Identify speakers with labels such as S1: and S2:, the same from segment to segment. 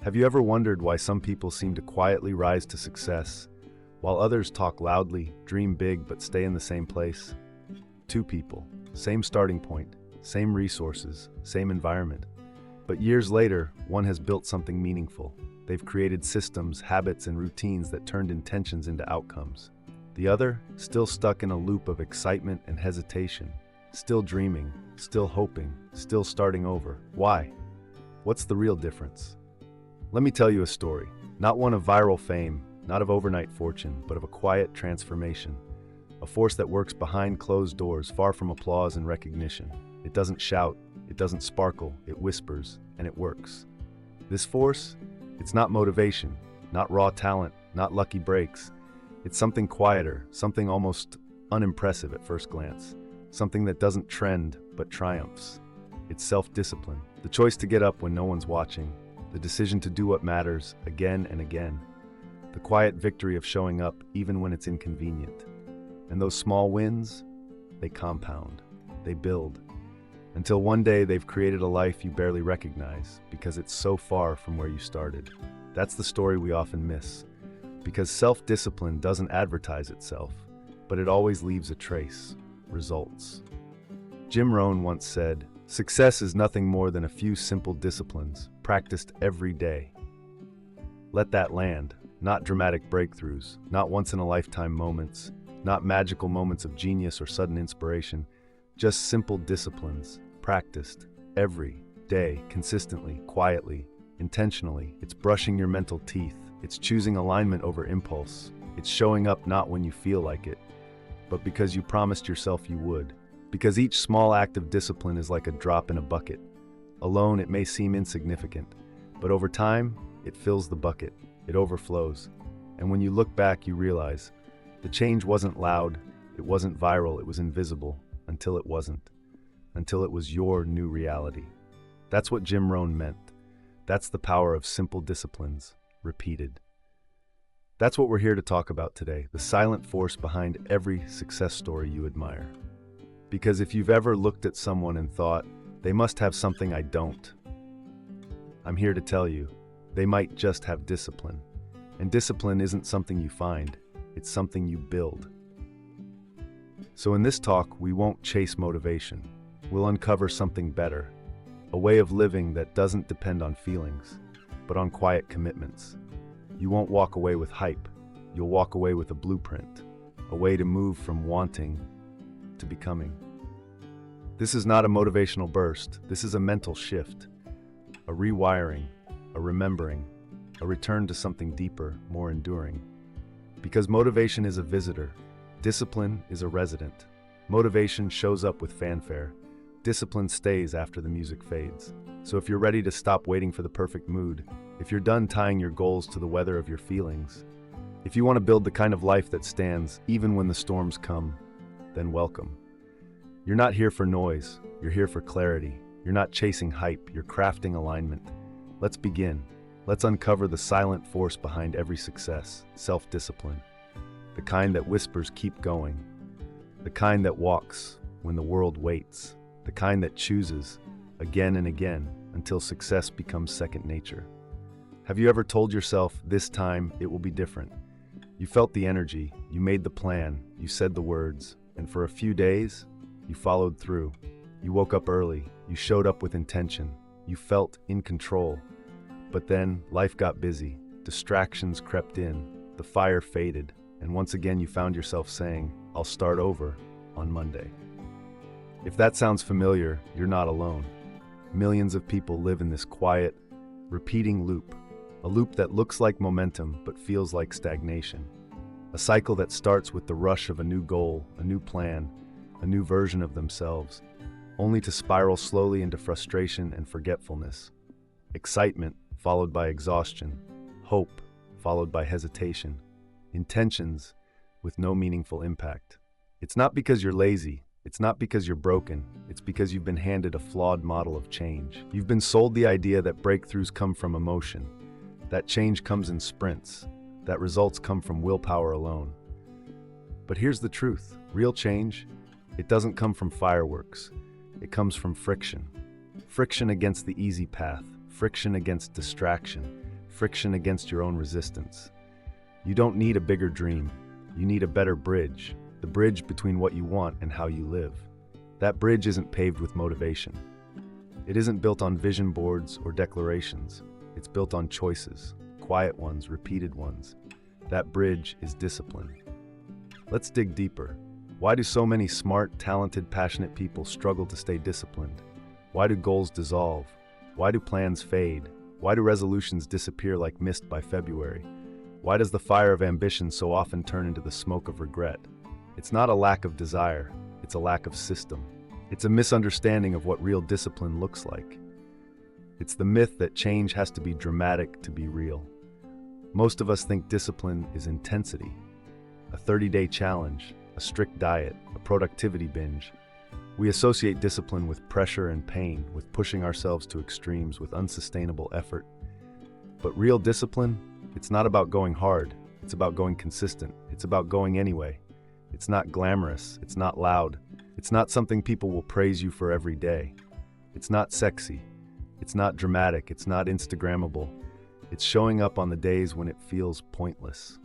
S1: Have you ever wondered why some people seem to quietly rise to success, while others talk loudly, dream big, but stay in the same place? Two people, same starting point, same resources, same environment. But years later, one has built something meaningful. They've created systems, habits, and routines that turned intentions into outcomes. The other, still stuck in a loop of excitement and hesitation, still dreaming, still hoping, still starting over. Why? What's the real difference? Let me tell you a story, not one of viral fame, not of overnight fortune, but of a quiet transformation, a force that works behind closed doors, far from applause and recognition. It doesn't shout, it doesn't sparkle, it whispers, and it works. This force, it's not motivation, not raw talent, not lucky breaks. It's something quieter, something almost unimpressive at first glance, something that doesn't trend but triumphs. It's self-discipline, the choice to get up when no one's watching, the decision to do what matters again and again, the quiet victory of showing up even when it's inconvenient. And those small wins, they compound, they build, until one day they've created a life you barely recognize because it's so far from where you started. That's the story we often miss, because self-discipline doesn't advertise itself, but it always leaves a trace, results. Jim Rohn once said, "Success is nothing more than a few simple disciplines, practiced every day." Let that land, not dramatic breakthroughs, not once-in-a-lifetime moments, not magical moments of genius or sudden inspiration, just simple disciplines, practiced every day, consistently, quietly, intentionally. It's brushing your mental teeth, it's choosing alignment over impulse, it's showing up not when you feel like it, but because you promised yourself you would. Because each small act of discipline is like a drop in a bucket. Alone, it may seem insignificant, but over time, it fills the bucket, it overflows. And when you look back, you realize the change wasn't loud, it wasn't viral, it was invisible, until it wasn't, until it was your new reality. That's what Jim Rohn meant. That's the power of simple disciplines, repeated. That's what we're here to talk about today, the silent force behind every success story you admire. Because if you've ever looked at someone and thought, they must have something I don't, I'm here to tell you, they might just have discipline. And discipline isn't something you find, it's something you build. So in this talk, we won't chase motivation. We'll uncover something better, a way of living that doesn't depend on feelings, but on quiet commitments. You won't walk away with hype, you'll walk away with a blueprint, a way to move from wanting to becoming. This is not a motivational burst, this is a mental shift, a rewiring, a remembering, a return to something deeper, more enduring. Because motivation is a visitor, discipline is a resident. Motivation shows up with fanfare, discipline stays after the music fades. So if you're ready to stop waiting for the perfect mood, if you're done tying your goals to the weather of your feelings, if you want to build the kind of life that stands even when the storms come, then welcome. You're not here for noise, you're here for clarity. You're not chasing hype, you're crafting alignment. Let's begin. Let's uncover the silent force behind every success, self-discipline. The kind that whispers, keep going. The kind that walks when the world waits. The kind that chooses again and again until success becomes second nature. Have you ever told yourself, this time it will be different? You felt the energy, you made the plan, you said the words, and for a few days, you followed through. You woke up early, you showed up with intention, you felt in control. But then life got busy, distractions crept in, the fire faded, and once again you found yourself saying, I'll start over on Monday. If that sounds familiar, you're not alone. Millions of people live in this quiet, repeating loop, a loop that looks like momentum but feels like stagnation. A cycle that starts with the rush of a new goal, a new plan, a new version of themselves, only to spiral slowly into frustration and forgetfulness. Excitement followed by exhaustion, hope followed by hesitation, intentions with no meaningful impact. It's not because you're lazy, it's not because you're broken, it's because you've been handed a flawed model of change. You've been sold the idea that breakthroughs come from emotion, that change comes in sprints, that results come from willpower alone. But here's the truth, real change, it doesn't come from fireworks, it comes from friction. Friction against the easy path, friction against distraction, friction against your own resistance. You don't need a bigger dream. You need a better bridge, the bridge between what you want and how you live. That bridge isn't paved with motivation. It isn't built on vision boards or declarations. It's built on choices, quiet ones, repeated ones. That bridge is discipline. Let's dig deeper. Why do so many smart, talented, passionate people struggle to stay disciplined? Why do goals dissolve? Why do plans fade? Why do resolutions disappear like mist by February? Why does the fire of ambition so often turn into the smoke of regret? It's not a lack of desire, it's a lack of system. It's a misunderstanding of what real discipline looks like. It's the myth that change has to be dramatic to be real. Most of us think discipline is intensity, a 30-day challenge, a strict diet, a productivity binge. We associate discipline with pressure and pain, with pushing ourselves to extremes, with unsustainable effort. But real discipline, it's not about going hard, it's about going consistent, it's about going anyway. It's not glamorous, it's not loud, it's not something people will praise you for every day. It's not sexy, it's not dramatic, it's not Instagrammable. It's showing up on the days when it feels pointless.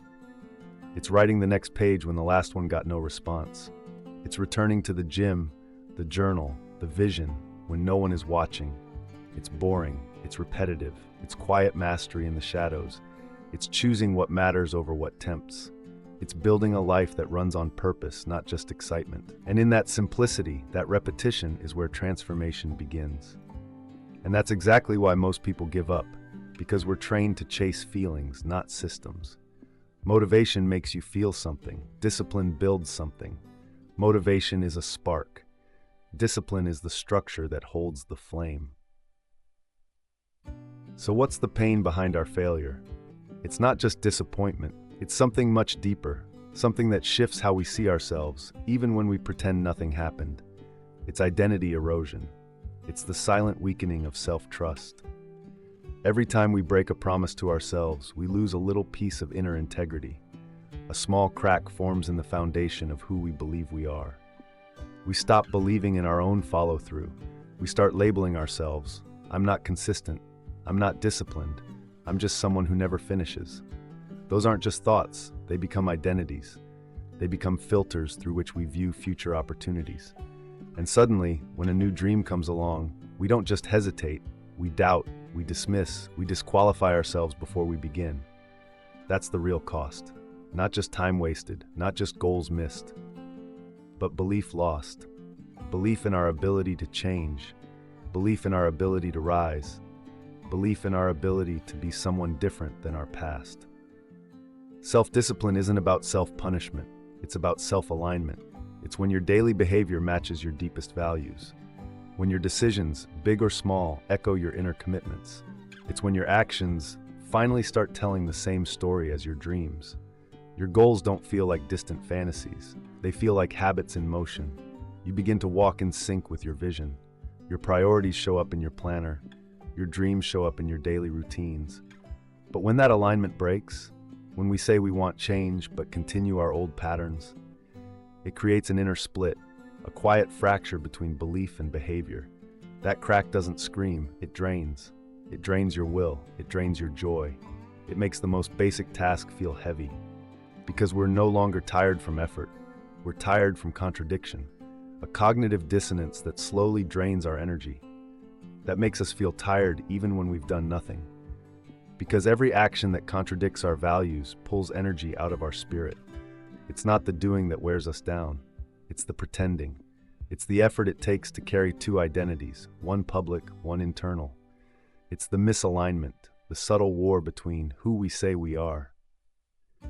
S1: It's writing the next page when the last one got no response. It's returning to the gym, the journal, the vision, when no one is watching. It's boring, it's repetitive, it's quiet mastery in the shadows. It's choosing what matters over what tempts. It's building a life that runs on purpose, not just excitement. And in that simplicity, that repetition is where transformation begins. And that's exactly why most people give up, because we're trained to chase feelings, not systems. Motivation makes you feel something. Discipline builds something. Motivation is a spark. Discipline is the structure that holds the flame. So what's the pain behind our failure? It's not just disappointment. It's something much deeper, something that shifts how we see ourselves, even when we pretend nothing happened. It's identity erosion. It's the silent weakening of self-trust. Every time we break a promise to ourselves, we lose a little piece of inner integrity. A small crack forms in the foundation of who we believe we are. We stop believing in our own follow-through. We start labeling ourselves. I'm not consistent. I'm not disciplined. I'm just someone who never finishes. Those aren't just thoughts. They become identities. They become filters through which we view future opportunities. And suddenly, when a new dream comes along, we don't just hesitate. We doubt. We dismiss, we disqualify ourselves before we begin. That's the real cost. Not just time wasted, not just goals missed, but belief lost. Belief in our ability to change, belief in our ability to rise, belief in our ability to be someone different than our past. Self-discipline isn't about self-punishment, it's about self-alignment. It's when your daily behavior matches your deepest values. When your decisions, big or small, echo your inner commitments. It's when your actions finally start telling the same story as your dreams. Your goals don't feel like distant fantasies. They feel like habits in motion. You begin to walk in sync with your vision. Your priorities show up in your planner. Your dreams show up in your daily routines. But when that alignment breaks, when we say we want change but continue our old patterns, it creates an inner split. A quiet fracture between belief and behavior. That crack doesn't scream, it drains. It drains your will, it drains your joy. It makes the most basic task feel heavy. Because we're no longer tired from effort, we're tired from contradiction. A cognitive dissonance that slowly drains our energy. That makes us feel tired even when we've done nothing. Because every action that contradicts our values pulls energy out of our spirit. It's not the doing that wears us down. It's the pretending. It's the effort it takes to carry two identities, one public, one internal. It's the misalignment, the subtle war between who we say we are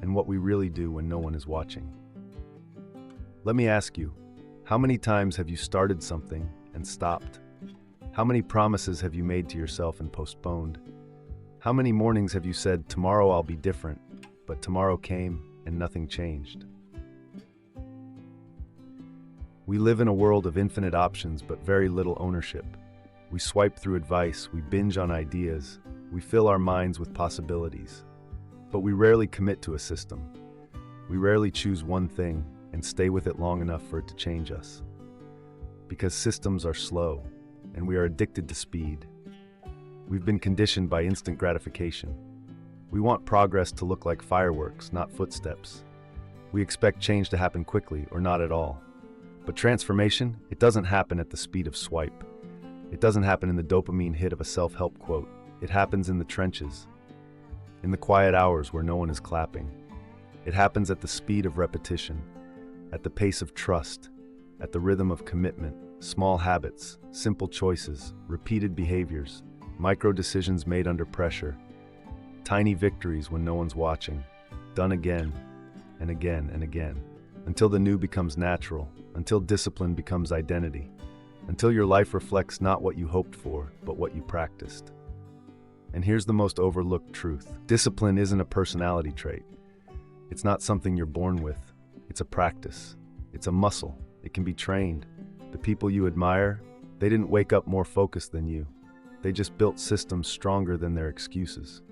S1: and what we really do when no one is watching. Let me ask you, how many times have you started something and stopped? How many promises have you made to yourself and postponed? How many mornings have you said, tomorrow I'll be different, but tomorrow came and nothing changed? We live in a world of infinite options but very little ownership. We swipe through advice, we binge on ideas, we fill our minds with possibilities. But we rarely commit to a system. We rarely choose one thing and stay with it long enough for it to change us. Because systems are slow, and we are addicted to speed. We've been conditioned by instant gratification. We want progress to look like fireworks, not footsteps. We expect change to happen quickly or not at all. But transformation, it doesn't happen at the speed of swipe. It doesn't happen in the dopamine hit of a self-help quote. It happens in the trenches, in the quiet hours where no one is clapping. It happens at the speed of repetition, at the pace of trust, at the rhythm of commitment, small habits, simple choices, repeated behaviors, micro decisions made under pressure, tiny victories when no one's watching, done again and again and again, until the new becomes natural, until discipline becomes identity, until your life reflects not what you hoped for, but what you practiced. And here's the most overlooked truth. Discipline isn't a personality trait. It's not something you're born with. It's a practice. It's a muscle. It can be trained. The people you admire, they didn't wake up more focused than you. They just built systems stronger than their excuses.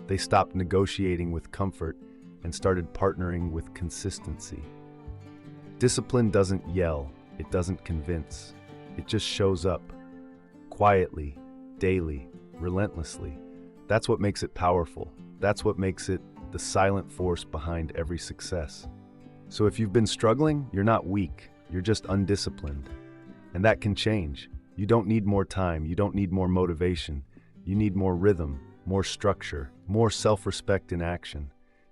S1: They stopped negotiating with comfort and started partnering with consistency. Discipline doesn't yell. It doesn't convince. It just shows up. Quietly, daily, relentlessly. That's what makes it powerful. That's what makes it the silent force behind every success. So if you've been struggling, you're not weak. You're just undisciplined. And that can change. You don't need more time. You don't need more motivation. You need more rhythm, more structure, more self-respect in action.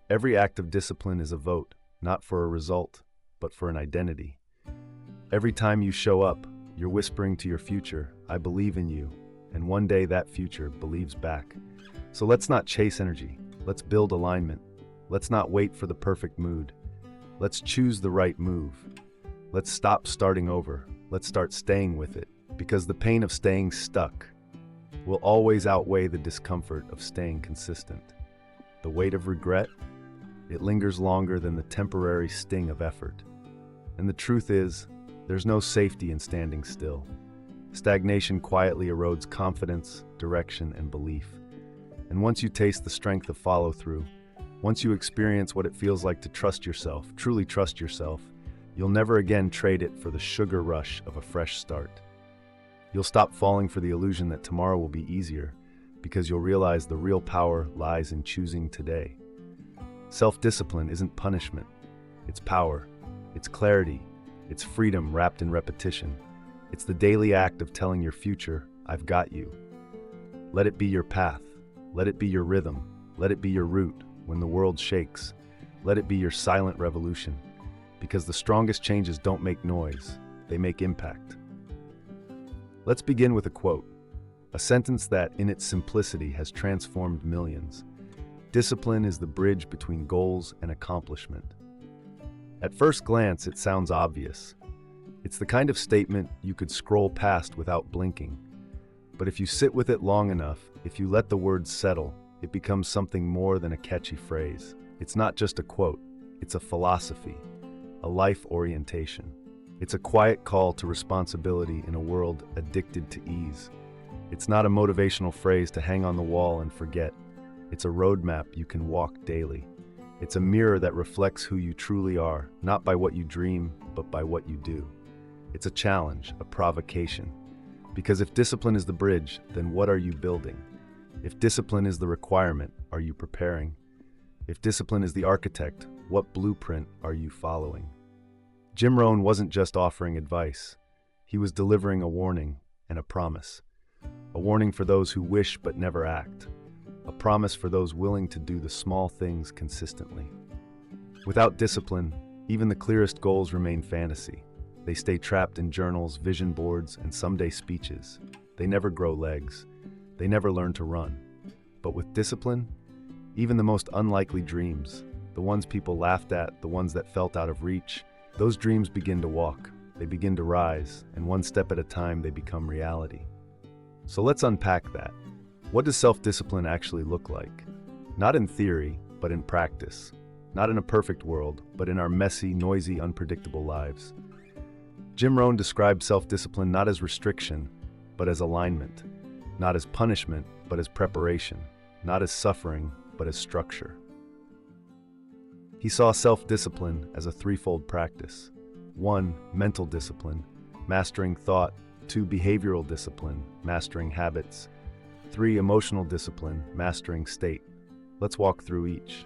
S1: Every act of discipline is a vote, not for a result, but for an identity. Every time you show up, you're whispering to your future, I believe in you, and one day that future believes back. So let's not chase energy. Let's build alignment. Let's not wait for the perfect mood. Let's choose the right move. Let's stop starting over. Let's start staying with it, because the pain of staying stuck will always outweigh the discomfort of staying consistent. The weight of regret, it lingers longer than the temporary sting of effort. And the truth is, there's no safety in standing still. Stagnation quietly erodes confidence, direction, and belief. And once you taste the strength of follow-through, once you experience what it feels like to trust yourself, truly trust yourself, you'll never again trade it for the sugar rush of a fresh start. You'll stop falling for the illusion that tomorrow will be easier, because you'll realize the real power lies in choosing today. Self-discipline isn't punishment. It's power. It's clarity. It's freedom wrapped in repetition. It's the daily act of telling your future, I've got you. Let it be your path. Let it be your rhythm. Let it be your route when the world shakes. Let it be your silent revolution. Because the strongest changes don't make noise, they make impact. Let's begin with a quote, a sentence that, in its simplicity, has transformed millions. Discipline is the bridge between goals and accomplishment. At first glance, it sounds obvious. It's the kind of statement you could scroll past without blinking. But if you sit with it long enough, if you let the words settle, it becomes something more than a catchy phrase. It's not just a quote, it's a philosophy, a life orientation. It's a quiet call to responsibility in a world addicted to ease. It's not a motivational phrase to hang on the wall and forget. It's a roadmap you can walk daily. It's a mirror that reflects who you truly are, not by what you dream, but by what you do. It's a challenge, a provocation. Because if discipline is the bridge, then what are you building? If discipline is the requirement, are you preparing? If discipline is the architect, what blueprint are you following? Jim Rohn wasn't just offering advice. He was delivering a warning and a promise. A warning for those who wish but never act. A promise for those willing to do the small things consistently. Without discipline, even the clearest goals remain fantasy. They stay trapped in journals, vision boards, and someday speeches. They never grow legs. They never learn to run. But with discipline, even the most unlikely dreams, the ones people laughed at, the ones that felt out of reach, those dreams begin to walk. They begin to rise, and one step at a time they become reality. So let's unpack that. What does self-discipline actually look like? Not in theory, but in practice. Not in a perfect world, but in our messy, noisy, unpredictable lives. Jim Rohn described self-discipline not as restriction, but as alignment. Not as punishment, but as preparation. Not as suffering, but as structure. He saw self-discipline as a threefold practice. 1. Mental discipline, mastering thought. 2. Behavioral discipline, mastering habits. 3. Emotional discipline, mastering state. Let's walk through each.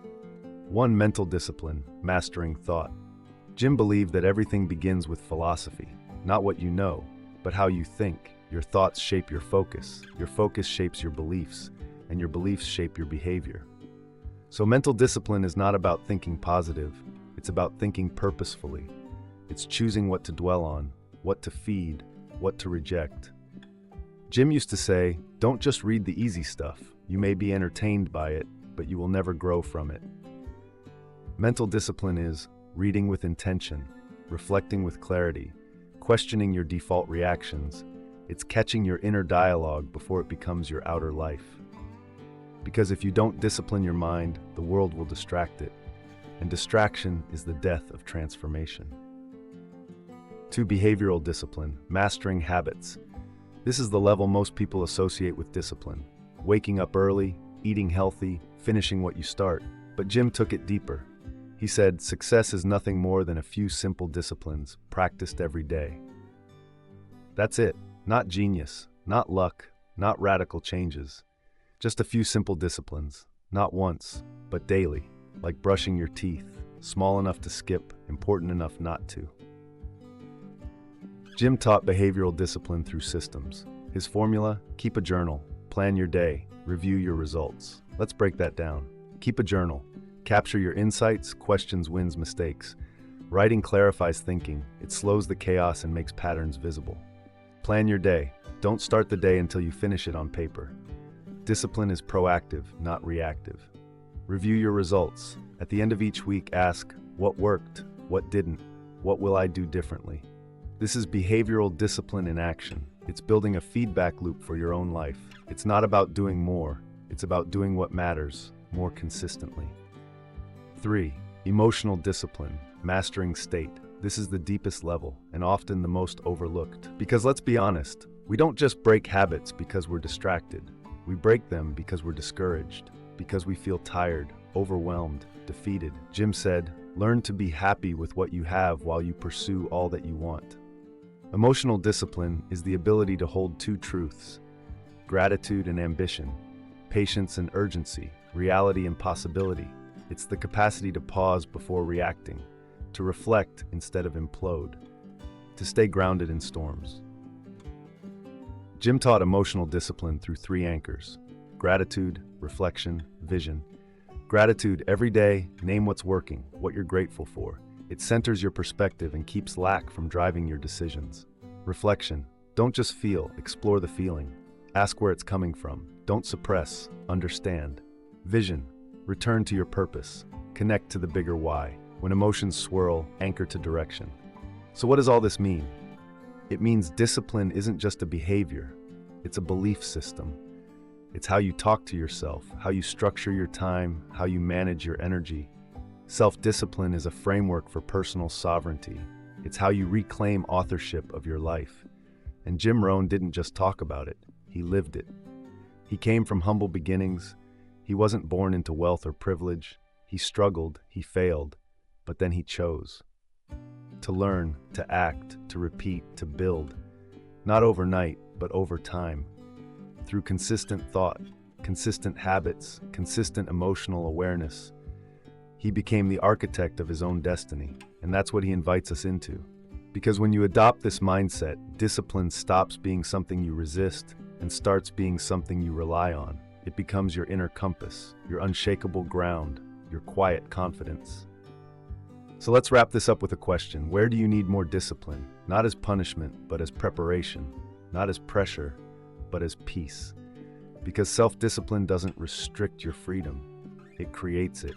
S1: 1. Mental discipline, mastering thought. Jim believed that everything begins with philosophy, not what you know, but how you think. Your thoughts shape your focus shapes your beliefs, and your beliefs shape your behavior. So mental discipline is not about thinking positive, it's about thinking purposefully. It's choosing what to dwell on, what to feed, what to reject. Jim used to say, don't just read the easy stuff. You may be entertained by it, but you will never grow from it. Mental discipline is reading with intention, reflecting with clarity, questioning your default reactions. It's catching your inner dialogue before it becomes your outer life. Because if you don't discipline your mind, the world will distract it, and distraction is the death of transformation. 2. Behavioral discipline, mastering habits. This is the level most people associate with discipline. Waking up early, eating healthy, finishing what you start. But Jim took it deeper. He said, success is nothing more than a few simple disciplines practiced every day. That's it. Not genius, not luck, not radical changes. Just a few simple disciplines, not once, but daily, like brushing your teeth, small enough to skip, important enough not to. Jim taught behavioral discipline through systems. His formula: keep a journal, plan your day, review your results. Let's break that down. Keep a journal. Capture your insights, questions, wins, mistakes. Writing clarifies thinking. It slows the chaos and makes patterns visible. Plan your day. Don't start the day until you finish it on paper. Discipline is proactive, not reactive. Review your results. At the end of each week, ask, what worked? What didn't? What will I do differently? This is behavioral discipline in action. It's building a feedback loop for your own life. It's not about doing more. It's about doing what matters more consistently. 3. Emotional discipline, mastering state. This is the deepest level and often the most overlooked. Because let's be honest, we don't just break habits because we're distracted. We break them because we're discouraged, because we feel tired, overwhelmed, defeated. Jim said, learn to be happy with what you have while you pursue all that you want. Emotional discipline is the ability to hold 2 truths: gratitude and ambition, patience and urgency, reality and possibility. It's the capacity to pause before reacting, to reflect instead of implode, to stay grounded in storms. Jim taught emotional discipline through 3 anchors: gratitude, reflection, vision. Gratitude: every day, name what's working, what you're grateful for. It centers your perspective and keeps lack from driving your decisions. Reflection: don't just feel, explore the feeling. Ask where it's coming from. Don't suppress, understand. Vision: return to your purpose. Connect to the bigger why. When emotions swirl, anchor to direction. So what does all this mean? It means discipline isn't just a behavior, it's a belief system. It's how you talk to yourself, how you structure your time, how you manage your energy. Self-discipline is a framework for personal sovereignty. It's how you reclaim authorship of your life. And Jim Rohn didn't just talk about it, he lived it. He came from humble beginnings. He wasn't born into wealth or privilege. He struggled, he failed, but then he chose. To learn, to act, to repeat, to build. Not overnight, but over time. Through consistent thought, consistent habits, consistent emotional awareness. He became the architect of his own destiny, and that's what he invites us into. Because when you adopt this mindset, discipline stops being something you resist and starts being something you rely on. It becomes your inner compass, your unshakable ground, your quiet confidence. So let's wrap this up with a question. Where do you need more discipline? Not as punishment, but as preparation. Not as pressure, but as peace. Because self-discipline doesn't restrict your freedom, it creates it.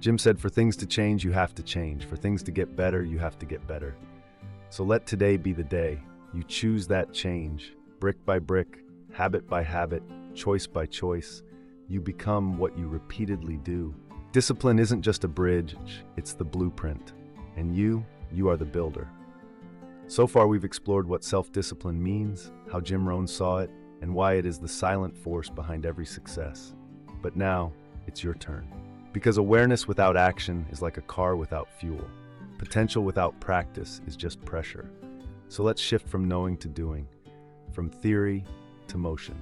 S1: Jim said, for things to change, you have to change. For things to get better, you have to get better. So let today be the day. You choose that change, brick by brick, habit by habit, choice by choice. You become what you repeatedly do. Discipline isn't just a bridge, it's the blueprint. And you are the builder. So far, we've explored what self-discipline means, how Jim Rohn saw it, and why it is the silent force behind every success. But now, it's your turn. Because awareness without action is like a car without fuel. Potential without practice is just pressure. So let's shift from knowing to doing, from theory to motion.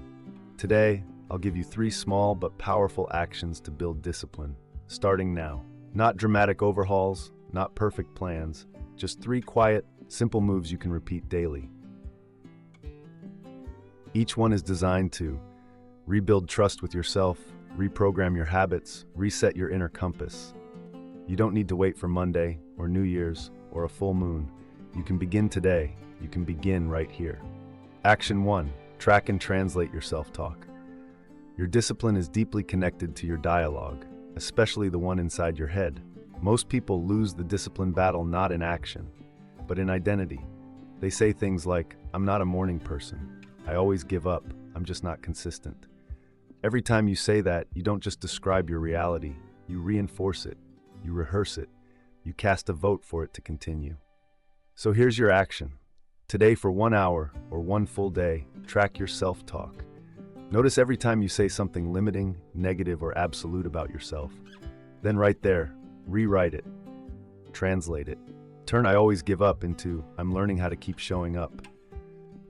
S1: Today, I'll give you 3 small but powerful actions to build discipline, starting now. Not dramatic overhauls, not perfect plans, just 3 quiet, simple moves you can repeat daily. Each one is designed to rebuild trust with yourself, reprogram your habits, reset your inner compass. You don't need to wait for Monday or New Year's or a full moon. You can begin today. You can begin right here. Action 1. Track and translate your self-talk. Your discipline is deeply connected to your dialogue, especially the one inside your head. Most people lose the discipline battle not in action, but in identity. They say things like, "I'm not a morning person. I always give up. I'm just not consistent." Every time you say that, you don't just describe your reality, you reinforce it, you rehearse it, you cast a vote for it to continue. So here's your action. Today, for 1 hour or 1 full day, track your self-talk. Notice every time you say something limiting, negative, or absolute about yourself. Then right there, rewrite it, translate it. Turn "I always give up" into "I'm learning how to keep showing up."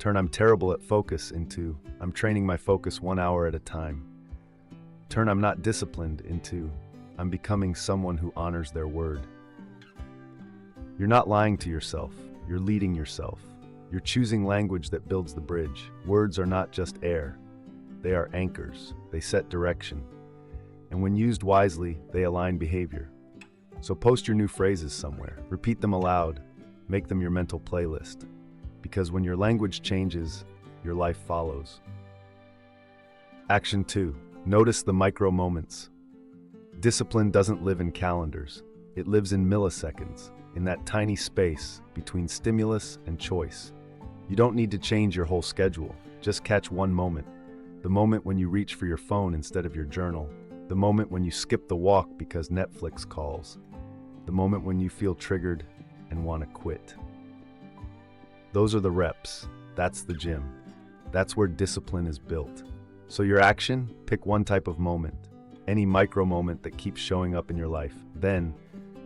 S1: Turn "I'm terrible at focus" into "I'm training my focus 1 hour at a time." Turn "I'm not disciplined" into "I'm becoming someone who honors their word." You're not lying to yourself, you're leading yourself. You're choosing language that builds the bridge. Words are not just air, they are anchors, they set direction. And when used wisely, they align behavior. So post your new phrases somewhere, repeat them aloud, make them your mental playlist. Because when your language changes, your life follows. Action 2. Notice the micro moments. Discipline doesn't live in calendars. It lives in milliseconds, in that tiny space between stimulus and choice. You don't need to change your whole schedule. Just catch one moment. The moment when you reach for your phone instead of your journal. The moment when you skip the walk because Netflix calls. The moment when you feel triggered and want to quit. Those are the reps. That's the gym. That's where discipline is built. So your action, pick one type of moment, any micro moment that keeps showing up in your life. Then,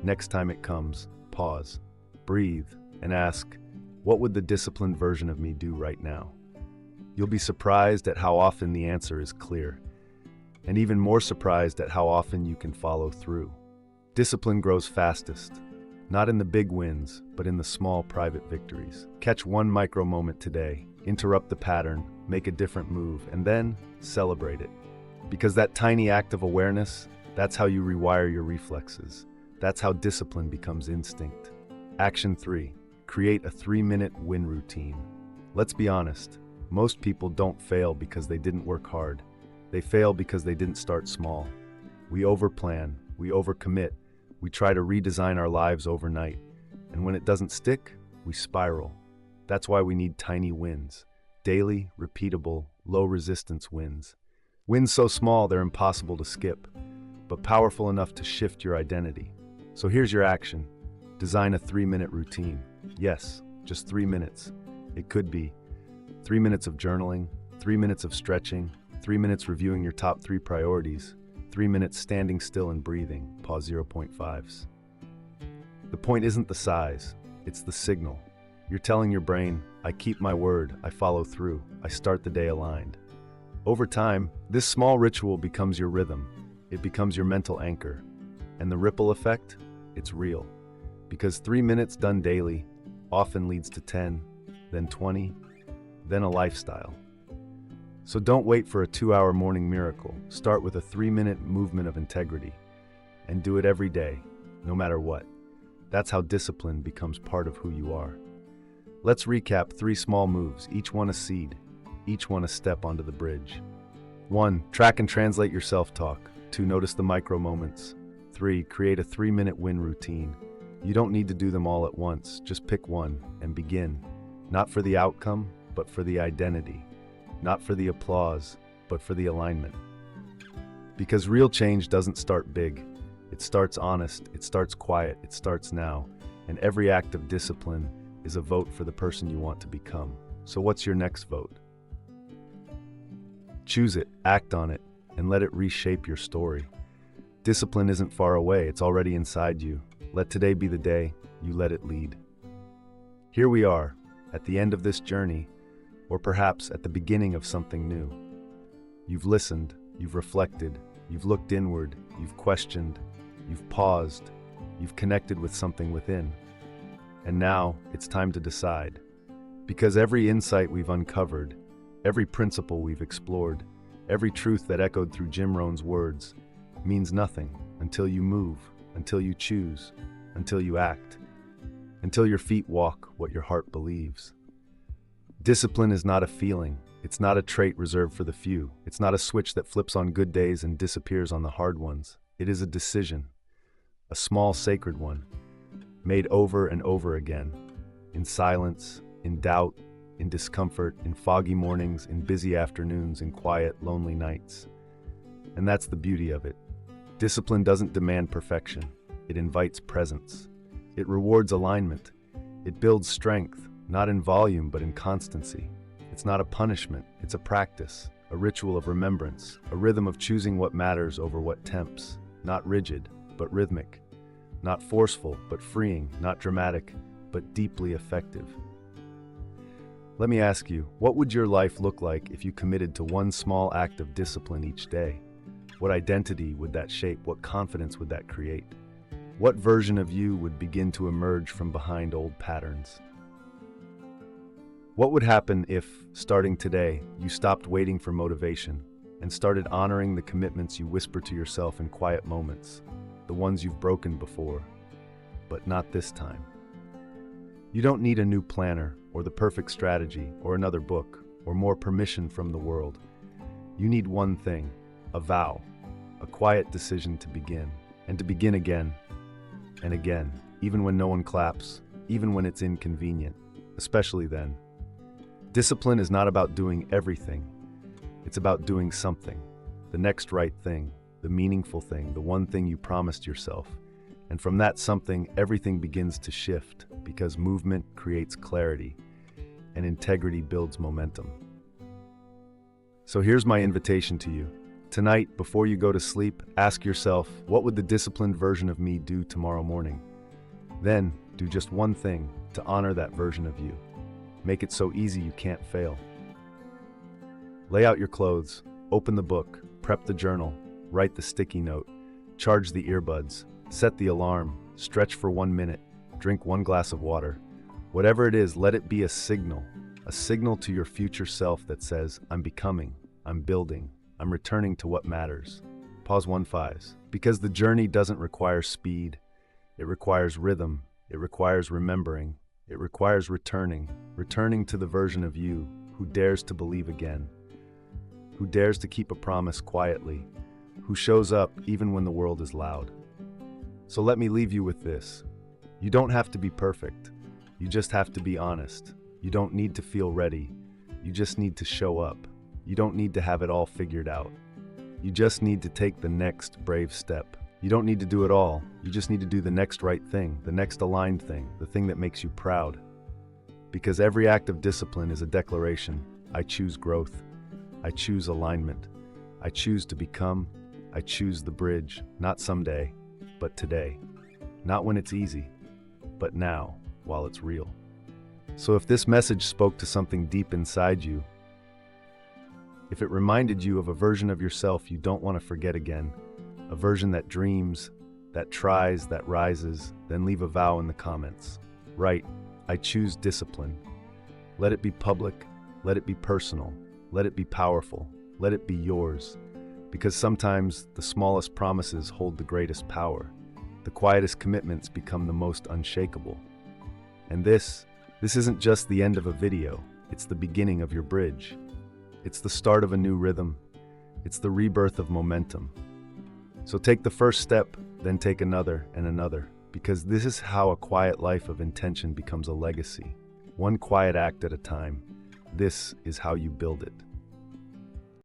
S1: next time it comes, pause, breathe, and ask, what would the disciplined version of me do right now? You'll be surprised at how often the answer is clear, and even more surprised at how often you can follow through. Discipline grows fastest, not in the big wins, but in the small private victories. Catch one micro moment today, interrupt the pattern, make a different move, and then celebrate it. Because that tiny act of awareness, that's how you rewire your reflexes. That's how discipline becomes instinct. Action 3. Create a 3-minute win routine. Let's be honest, most people don't fail because they didn't work hard. They fail because they didn't start small. We overplan, we overcommit, we try to redesign our lives overnight. And when it doesn't stick, we spiral. That's why we need tiny wins. Daily, repeatable, low-resistance wins. Wins so small they're impossible to skip, but powerful enough to shift your identity. So here's your action. Design a 3-minute routine. Yes, just 3 minutes. It could be 3 minutes of journaling, 3 minutes of stretching, 3 minutes reviewing your top 3 priorities, 3 minutes standing still and breathing, pause 0.5s. The point isn't the size, it's the signal. You're telling your brain, I keep my word, I follow through, I start the day aligned. Over time, this small ritual becomes your rhythm. It becomes your mental anchor. And the ripple effect? It's real. Because 3 minutes done daily often leads to 10, then 20, then a lifestyle. So don't wait for a 2-hour morning miracle. Start with a 3-minute movement of integrity. And do it every day, no matter what. That's how discipline becomes part of who you are. Let's recap 3 small moves, each one a seed, each one a step onto the bridge. 1. Track and translate your self-talk. 2. Notice the micro moments. 3. Create a 3-minute win routine. You don't need to do them all at once. Just pick one and begin. Not for the outcome, but for the identity. Not for the applause, but for the alignment. Because real change doesn't start big. It starts honest, it starts quiet, it starts now. And every act of discipline is a vote for the person you want to become. So what's your next vote? Choose it, act on it, and let it reshape your story. Discipline isn't far away, it's already inside you. Let today be the day you let it lead. Here we are, at the end of this journey, or perhaps at the beginning of something new. You've listened, you've reflected, you've looked inward, you've questioned, you've paused, you've connected with something within. And now it's time to decide. Because every insight we've uncovered, every principle we've explored, every truth that echoed through Jim Rohn's words means nothing until you move, until you choose, until you act, until your feet walk what your heart believes. Discipline is not a feeling. It's not a trait reserved for the few. It's not a switch that flips on good days and disappears on the hard ones. It is a decision, a small sacred one, made over and over again, in silence, in doubt, in discomfort, in foggy mornings, in busy afternoons, in quiet, lonely nights. And that's the beauty of it. Discipline doesn't demand perfection. It invites presence. It rewards alignment. It builds strength, not in volume, but in constancy. It's not a punishment, it's a practice, a ritual of remembrance, a rhythm of choosing what matters over what tempts, not rigid, but rhythmic, not forceful, but freeing, not dramatic, but deeply effective. Let me ask you, what would your life look like if you committed to one small act of discipline each day? What identity would that shape? What confidence would that create? What version of you would begin to emerge from behind old patterns? What would happen if, starting today, you stopped waiting for motivation and started honoring the commitments you whisper to yourself in quiet moments, the ones you've broken before, but not this time? You don't need a new planner or the perfect strategy or another book or more permission from the world. You need one thing, a vow, a quiet decision to begin, and to begin again and again, even when no one claps, even when it's inconvenient, especially then. Discipline is not about doing everything. It's about doing something, the next right thing, the meaningful thing, the one thing you promised yourself. And from that something, everything begins to shift because movement creates clarity and integrity builds momentum. So here's my invitation to you. Tonight, before you go to sleep, ask yourself, what would the disciplined version of me do tomorrow morning? Then, do just one thing to honor that version of you. Make it so easy you can't fail. Lay out your clothes, open the book, prep the journal, write the sticky note, charge the earbuds, set the alarm, stretch for 1 minute, drink 1 glass of water. Whatever it is, let it be a signal to your future self that says, I'm becoming, I'm building, I'm returning to what matters. Pause 1-5. Because the journey doesn't require speed. It requires rhythm. It requires remembering. It requires returning to the version of you who dares to believe again, who dares to keep a promise quietly, who shows up even when the world is loud. So let me leave you with this. You don't have to be perfect. You just have to be honest. You don't need to feel ready. You just need to show up. You don't need to have it all figured out. You just need to take the next brave step. You don't need to do it all. You just need to do the next right thing, the next aligned thing, the thing that makes you proud. Because every act of discipline is a declaration. I choose growth. I choose alignment. I choose to become. I choose the bridge, not someday, but today. Not when it's easy, but now, while it's real. So if this message spoke to something deep inside you, if it reminded you of a version of yourself you don't want to forget again, a version that dreams, that tries, that rises, then leave a vow in the comments. Write, I choose discipline. Let it be public, let it be personal, let it be powerful, let it be yours. Because sometimes the smallest promises hold the greatest power. The quietest commitments become the most unshakable. And this isn't just the end of a video, it's the beginning of your bridge. It's the start of a new rhythm. It's the rebirth of momentum. So take the first step, then take another and another, because this is how a quiet life of intention becomes a legacy. One quiet act at a time. This is how you build it.